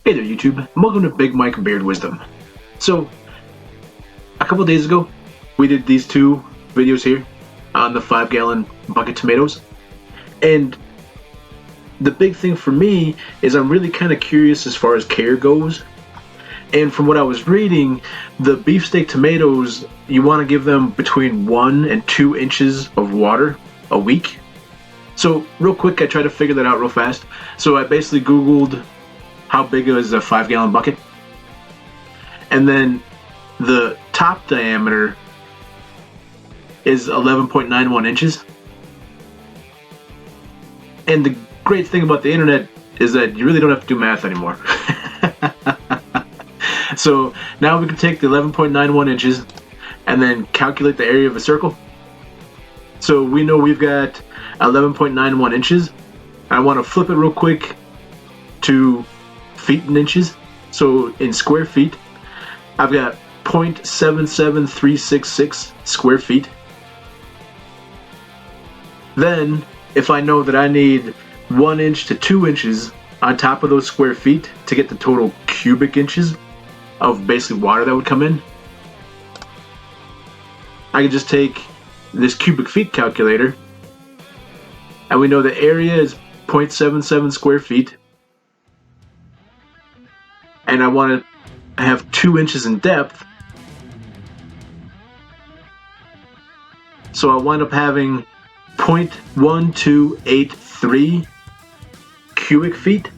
Hey there YouTube, and welcome to Big Mike Beard Wisdom. So, a couple days ago, we did these two videos here on the 5-gallon bucket tomatoes. And the big thing for me is I'm really kind of curious as far as care goes. And from what I was reading, the beefsteak tomatoes, you want to give them between 1 and 2 inches of water a week. So, real quick, I tried to figure that out real fast. So I basically Googled how big is a 5-gallon bucket, and then the top diameter is 11.91 inches. And the great thing about the internet is that you really don't have to do math anymore. So now we can take the 11.91 inches and then calculate the area of a circle. So we know we've got 11.91 inches. I want to flip it real quick to feet and inches. So in square feet, I've got 0.77366 square feet. Then, if I know that I need 1 inch to 2 inches on top of those square feet to get the total cubic inches of basically water that would come in, I can just take this cubic feet calculator, and we know the area is 0.77 square feet, and I want to have 2 inches in depth, so I wind up having 0.1283 cubic feet.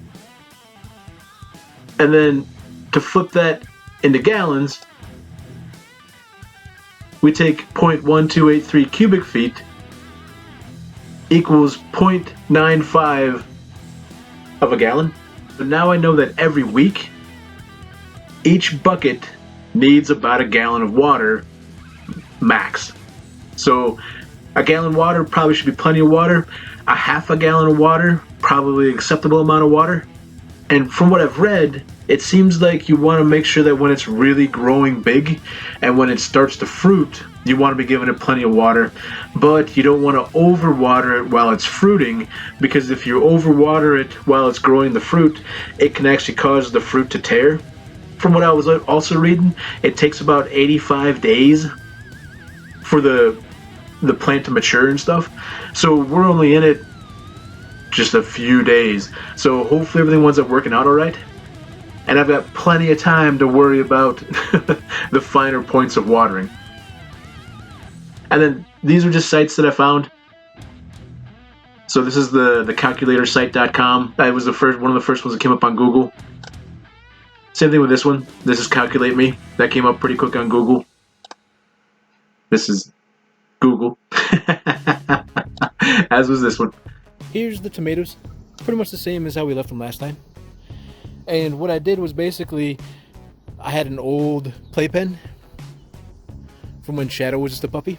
And then to flip that into gallons, we take 0.1283 cubic feet equals 0.95 of a gallon. But now I know that every week each bucket needs about a gallon of water max. So a gallon of water probably should be plenty of water. A half a gallon of water, probably an acceptable amount of water. And from what I've read, it seems like you want to make sure that when it's really growing big and when it starts to fruit, you want to be giving it plenty of water, but you don't want to overwater it while it's fruiting, because if you overwater it while it's growing the fruit, it can actually cause the fruit to tear. From what I was also reading, it takes about 85 days for the plant to mature and stuff. So we're only in it just a few days. So hopefully everything winds up working out all right. And I've got plenty of time to worry about the finer points of watering. And then these are just sites that I found. So this is the calculatorsite.com. That was one of the first ones that came up on Google. Same thing with this one. This is Calculate Me. That came up pretty quick on Google. This is Google. As was this one. Here's the tomatoes. Pretty much the same as how we left them last time. And what I did was basically, I had an old playpen from when Shadow was just a puppy.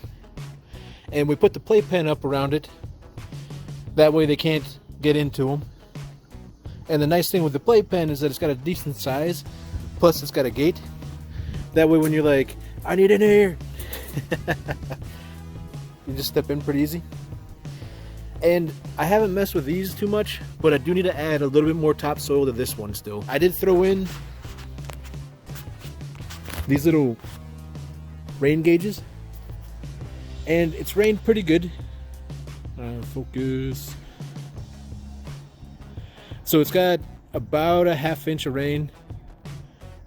And we put the playpen up around it. That way they can't get into them. And the nice thing with the playpen is that it's got a decent size. Plus it's got a gate. That way when you're like, I need in here, you just step in pretty easy. And I haven't messed with these too much, but I do need to add a little bit more topsoil to this one still. I did throw in these little rain gauges, and it's rained pretty good. Focus. So it's got about a ½ inch of rain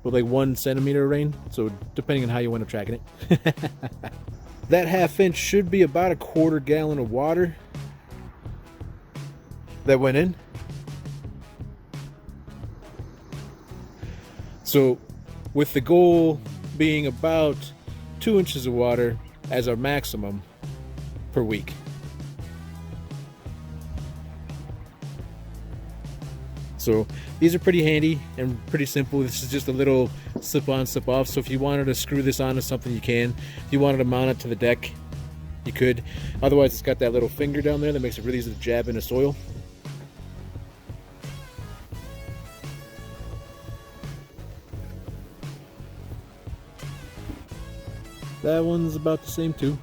with like 1 centimeter of rain. So depending on how you end up tracking it. That ½ inch should be about a 1/4 gallon of water that went in. So with the goal being about 2 inches of water as our maximum per week. So these are pretty handy and pretty simple. This is just a little slip on, slip off. So if you wanted to screw this onto something, you can. If you wanted to mount it to the deck, you could. Otherwise, it's got that little finger down there that makes it really easy to jab into soil. That one's about the same too.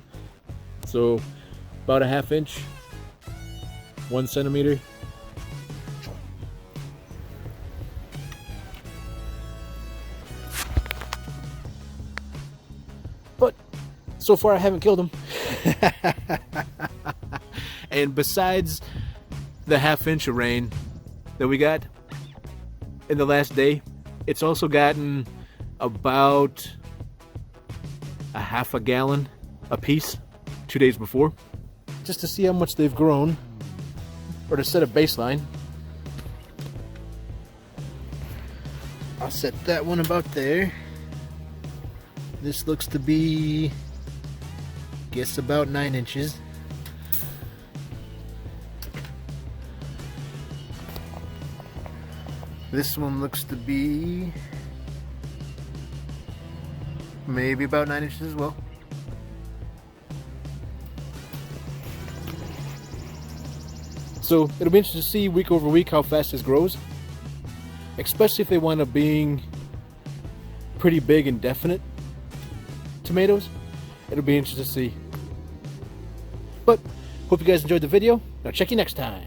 So about a ½ inch, 1 centimeter. So far, I haven't killed them. And besides the half-inch of rain that we got in the last day, it's also gotten about a half a gallon a piece 2 days before, just to see how much they've grown, or to set a baseline. I'll set that one about there. This looks to be, guess, about 9 inches. This one looks to be maybe about 9 inches as well. So it'll be interesting to see week over week how fast this grows, especially if they wind up being pretty big and definite tomatoes. It'll be interesting to see. But hope you guys enjoyed the video. I'll check you next time.